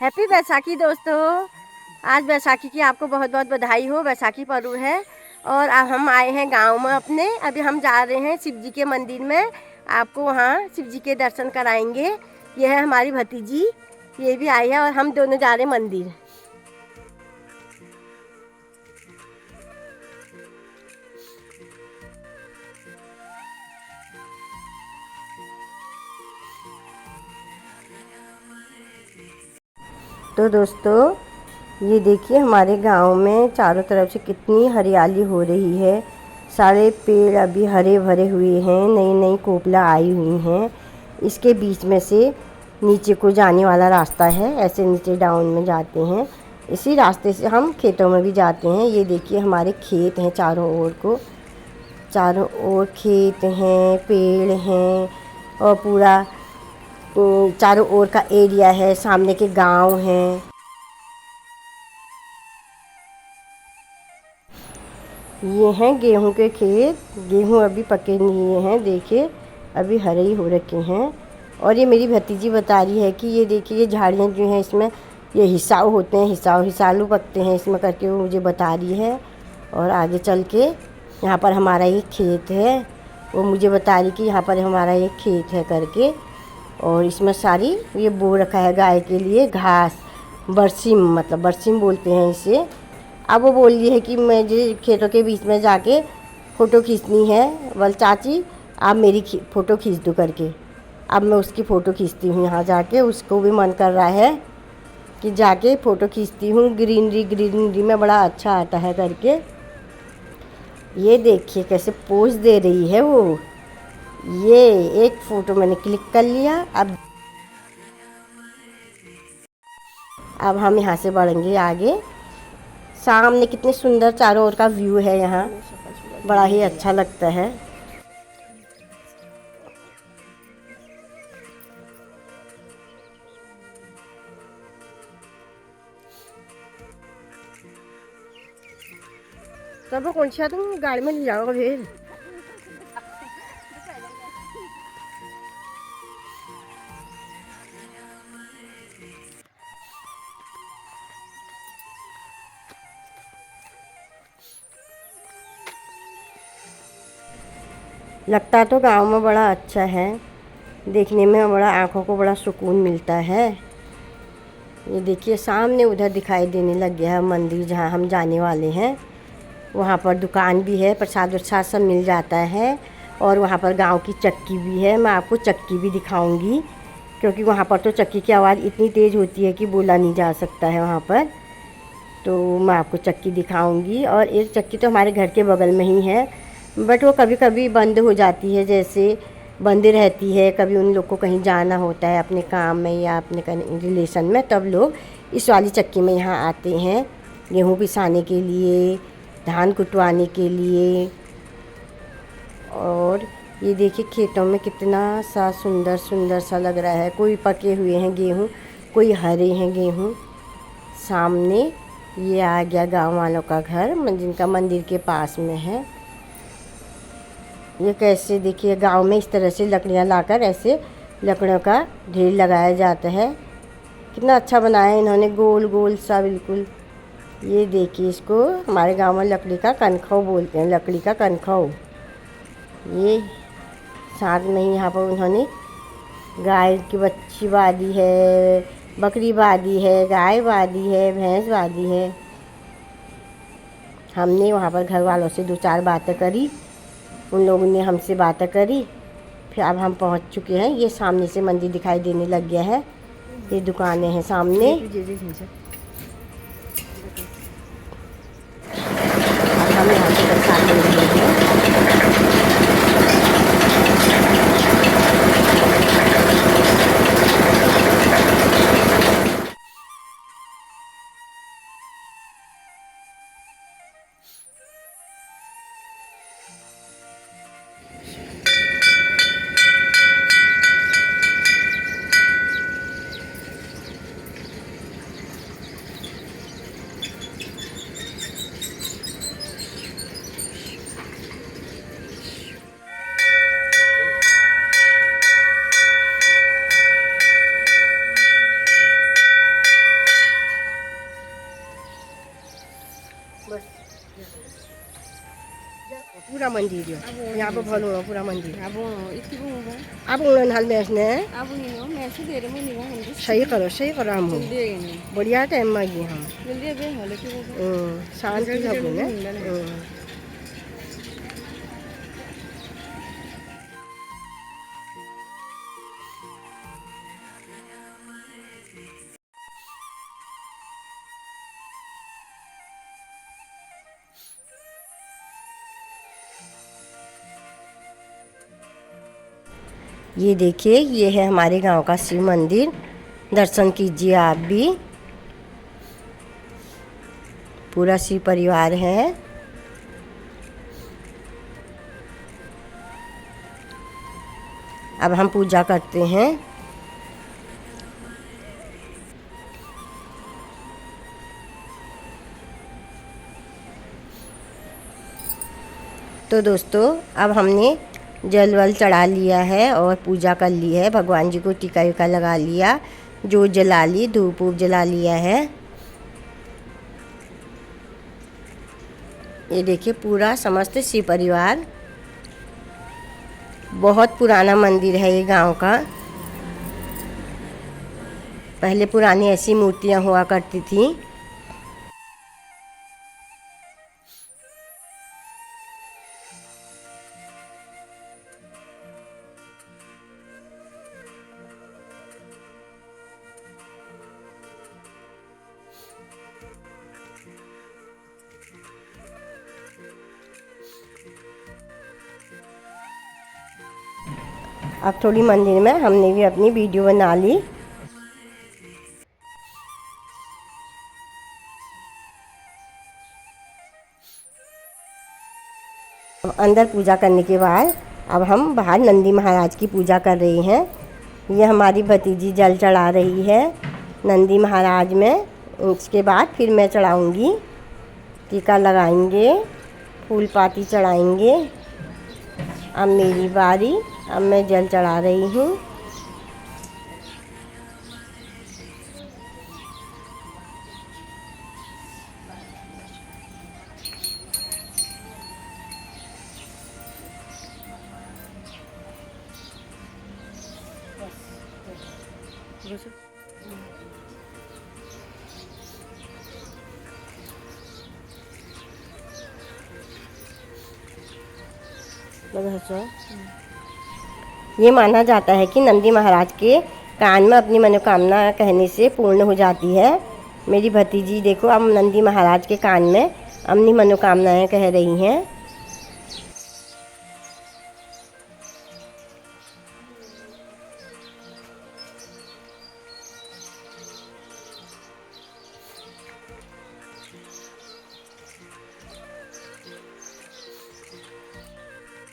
Happy Baisakhi दोस्तों। आज बैसाखी की आपको बहुत बहुत बधाई हो। बैसाखी पर्व है और अब हम आए हैं गांव में अपने। अभी हम जा रहे हैं शिव जी के मंदिर में, आपको वहाँ शिव जी के दर्शन कराएंगे। ये है हमारी भतीजी, ये भी आई है और हम दोनों जा रहे हैं मंदिर। तो दोस्तों ये देखिए हमारे गांव में चारों तरफ से कितनी हरियाली हो रही है। सारे पेड़ अभी हरे भरे हुए हैं, नई नई कोपला आई हुई हैं। इसके बीच में से नीचे को जाने वाला रास्ता है, ऐसे नीचे डाउन में जाते हैं। इसी रास्ते से हम खेतों में भी जाते हैं। ये देखिए हमारे खेत हैं, चारों ओर खेत हैं, पेड़ हैं और पूरा चारों ओर का एरिया है, सामने के गांव हैं। ये हैं गेहूं के खेत। गेहूं अभी पके नहीं हैं, देखिए अभी हरे ही हो रखे हैं। और ये मेरी भतीजी बता रही है कि ये देखिए ये झाड़ियाँ जो हैं इसमें ये हिसाव होते हैं, हिसालू पकते हैं इसमें करके, वो मुझे बता रही है। और आगे चल के यहाँ पर हमारा एक खेत है, वो मुझे बता रही कि यहाँ पर हमारा एक खेत है करके। और इसमें सारी ये बो रखा है गाय के लिए घास, बरसीम, मतलब बरसीम बोलते हैं इसे। अब वो बोल रही है कि मुझे खेतों के बीच में जाके फ़ोटो खींचनी है। बोल चाची आप मेरी फ़ोटो खींच दो करके। अब मैं उसकी फ़ोटो खींचती हूँ यहाँ जाके। उसको भी मन कर रहा है कि जाके फ़ोटो खींचती हूँ, ग्रीनरी में बड़ा अच्छा आता है करके। ये देखिए कैसे पोज दे रही है वो। ये एक फ़ोटो मैंने क्लिक कर लिया। अब हम यहाँ से बढ़ेंगे आगे। सामने कितने सुंदर चारों ओर का व्यू है, यहाँ बड़ा ही अच्छा लगता है। तब कौन सा तुम गाड़ी में ले जाओगे फिर? लगता तो गांव में बड़ा अच्छा है, देखने में बड़ा आँखों को बड़ा सुकून मिलता है। ये देखिए सामने उधर दिखाई देने लग गया है मंदिर जहाँ हम जाने वाले हैं। वहाँ पर दुकान भी है, प्रसाद वरसाद सब मिल जाता है। और वहाँ पर गांव की चक्की भी है, मैं आपको चक्की भी दिखाऊंगी, क्योंकि वहाँ पर तो चक्की की आवाज़ इतनी तेज़ होती है कि बोला नहीं जा सकता है वहाँ पर। तो मैं आपको चक्की दिखाऊंगी। और एक चक्की तो हमारे घर के बगल में ही है, बट वो कभी कभी बंद हो जाती है, जैसे बंद रहती है। कभी उन लोग को कहीं जाना होता है अपने काम में या अपने रिलेशन में, तब लोग इस वाली चक्की में यहाँ आते हैं गेहूँ पिसाने के लिए, धान कुटवाने के लिए। और ये देखिए खेतों में कितना सा सुंदर सुंदर सा लग रहा है। कोई पके हुए हैं गेहूँ, कोई हरे हैं गेहूँ। सामने ये आ गया गांव वालों का घर, जिनका मंदिर के पास में है। ये कैसे देखिए गांव में इस तरह से लकड़ियां लाकर ऐसे लकड़ियों का ढेर लगाया जाता है। कितना अच्छा बनाया इन्होंने, गोल गोल सा बिल्कुल। ये देखिए इसको हमारे गांव में लकड़ी का कनखौ बोलते हैं, लकड़ी का कनखौ। ये साथ में ही यहाँ पर उन्होंने गाय की बच्ची बांधी है, बकरी बांधी है, गाय बांधी है, भैंस बांधी है। हमने वहाँ पर घर वालों से 2-4 बातें करी, उन लोगों ने हमसे बातें करी। फिर अब हम पहुँच चुके हैं। ये सामने से मंदिर दिखाई देने लग गया है, ये दुकानें हैं सामने। अब हम यहाँ से प्रसाद ले रहे हैं। पूरा मंदिर जो यहाँ पे भलो पूरा मंदिर Abo, itu bunga. अब उन्होंने हल मैच ने Abo ini, मैं दे रही हूँ नहीं सही करो हम जल्दी है नहीं बढ़िया टाइम में गए हम जल्दी बे हाल की वो शांति लगो ने ये देखिए ये है हमारे गांव का शिव मंदिर। दर्शन कीजिए आप भी। पूरा शिव परिवार है। अब हम पूजा करते हैं। तो दोस्तों अब हमने जल वल चढ़ा लिया है और पूजा कर ली है। भगवान जी को टीका विका लगा लिया, जोत जला ली, धूप वूप जला लिया है। ये देखिए पूरा समस्त शिव परिवार। बहुत पुराना मंदिर है ये गांव का। पहले पुरानी ऐसी मूर्तियां हुआ करती थी। अब थोड़ी मंदिर में हमने भी अपनी वीडियो बना ली। अंदर पूजा करने के बाद अब हम बाहर नंदी महाराज की पूजा कर रहे हैं। ये हमारी भतीजी जल चढ़ा रही है नंदी महाराज में। उसके बाद फिर मैं चढ़ाऊंगी। टीका लगाएंगे, फूल पाती चढ़ाएंगे। अब मेरी बारी। अब मैं जल चढ़ा रही हूँ। ये माना जाता है कि नंदी महाराज के कान में अपनी मनोकामना कहने से पूर्ण हो जाती है। मेरी भतीजी देखो अब नंदी महाराज के कान में अपनी मनोकामनाएं कह रही हैं।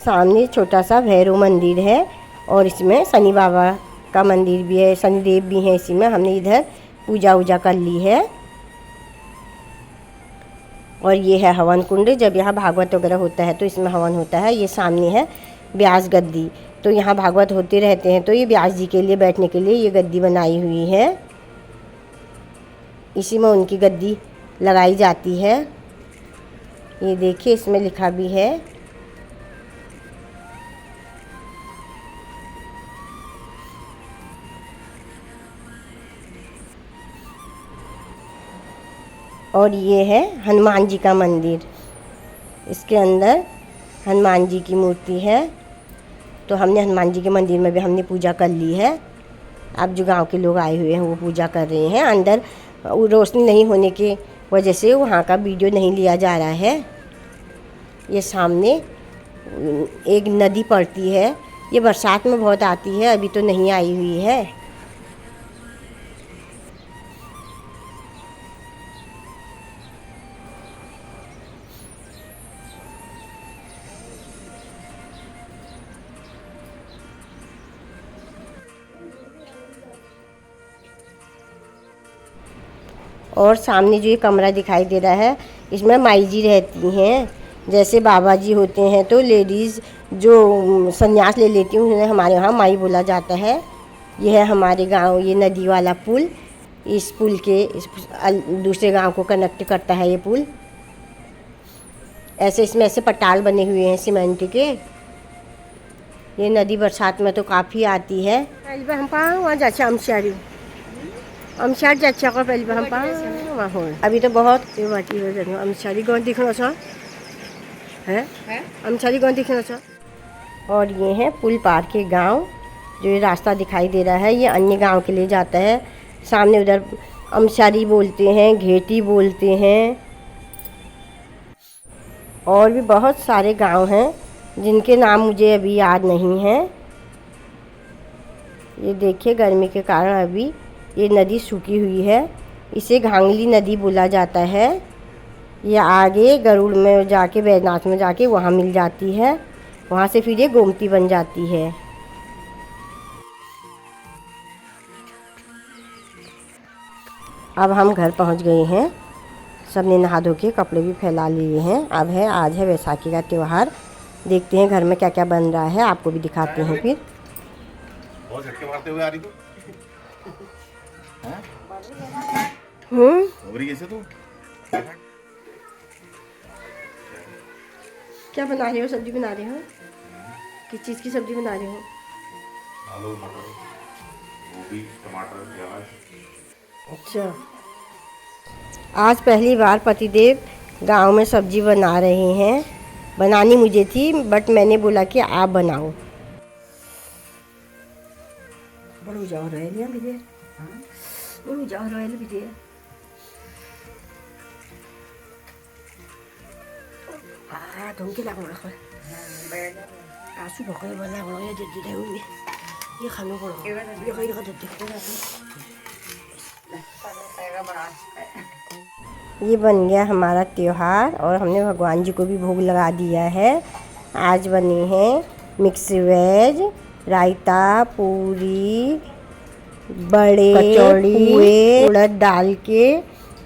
सामने छोटा सा भैरव मंदिर है और इसमें शनि बाबा का मंदिर भी है, शनिदेव भी हैं। इसी में हमने इधर पूजा वूजा कर ली है। और ये है हवन कुंड। जब यहाँ भागवत वगैरह होता है तो इसमें हवन होता है। ये सामने है व्यास गद्दी। तो यहाँ भागवत होते रहते हैं तो ये व्यास जी के लिए बैठने के लिए ये गद्दी बनाई हुई है। इसी में उनकी गद्दी लगाई जाती है। ये देखिए इसमें लिखा भी है। और ये है हनुमान जी का मंदिर। इसके अंदर हनुमान जी की मूर्ति है। तो हमने हनुमान जी के मंदिर में भी हमने पूजा कर ली है। अब जो गांव के लोग आए हुए हैं वो पूजा कर रहे हैं। अंदर रोशनी नहीं होने की वजह से वहाँ का वीडियो नहीं लिया जा रहा है। ये सामने एक नदी पड़ती है। ये बरसात में बहुत आती है, अभी तो नहीं आई हुई है। और सामने जो ये कमरा दिखाई दे रहा है इसमें माई जी रहती हैं। जैसे बाबा जी होते हैं तो लेडीज़ जो संन्यास ले लेती हैं उन्हें हमारे यहाँ माई बोला जाता है। यह है हमारे गांव ये नदी वाला पुल। इस पुल के दूसरे गांव को कनेक्ट करता है ये पुल। ऐसे इसमें ऐसे पटाल बने हुए हैं सीमेंट के। ये नदी बरसात में तो काफ़ी आती है। पहले हम वहाँ जाचे अमशार जाचा को पहले हम वहाँ हो। अभी तो बहुत अमशारी गाँव दिखना सा है, अमशारी गाँव दिखना सा। और ये है पुल पार के गांव। जो ये रास्ता दिखाई दे रहा है ये अन्य गांव के लिए जाता है। सामने उधर अमशारी बोलते हैं, घेटी बोलते हैं, और भी बहुत सारे गांव हैं जिनके नाम मुझे अभी याद नहीं हैं। ये देखिए गर्मी के कारण अभी ये नदी सूखी हुई है। इसे घांगली नदी बोला जाता है। ये आगे गरुड़ में जाके, बैजनाथ में जाके वहाँ मिल जाती है। वहाँ से फिर ये गोमती बन जाती है। अब हम घर पहुँच गए हैं। सबने नहा धो के कपड़े भी फैला लिए हैं। अब है आज है वैसाखी का त्यौहार। देखते हैं घर में क्या क्या बन रहा है, आपको भी दिखाते हैं। फिर बहुत झटके मारते हुए आ रही तू। कैसे तू क्या बना रहे हो? सब्जी बना रहे हो? किस चीज़ की सब्जी बना रहे हो? आलू, मटर, गोभी, टमाटर, प्याज। अच्छा, आज पहली बार पतिदेव गांव में सब्जी बना रहे हैं। बनानी मुझे थी बट मैंने बोला कि आप बनाओ। बड़ू जाओ रोयल भी दे, बड़ू जाओ रोयल भी दे। हाँ धुमके लागू रखो, आंसू भोगे वाला हो ये जल्दी दे हुई ये खानों को ये कहीं का देखते ये बन गया हमारा त्योहार और हमने भगवान जी को भी भोग लगा दिया है। आज बने हैं मिक्स वेज, रायता, पूरी, बड़े, कचौड़ी, उड़द दाल के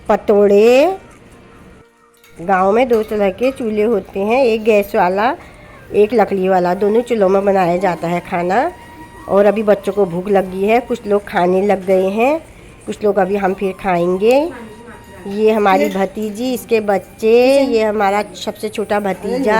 पतोड़े। गांव में 2 तरह के चूल्हे होते हैं, एक गैस वाला, एक लकड़ी वाला। दोनों चूल्हों में बनाया जाता है खाना। और अभी बच्चों को भूख लगी है, कुछ लोग खाने लग गए हैं, कुछ लोग अभी हम फिर खाएंगे। ये हमारी भतीजी, इसके बच्चे, ये हमारा सबसे छोटा भतीजा।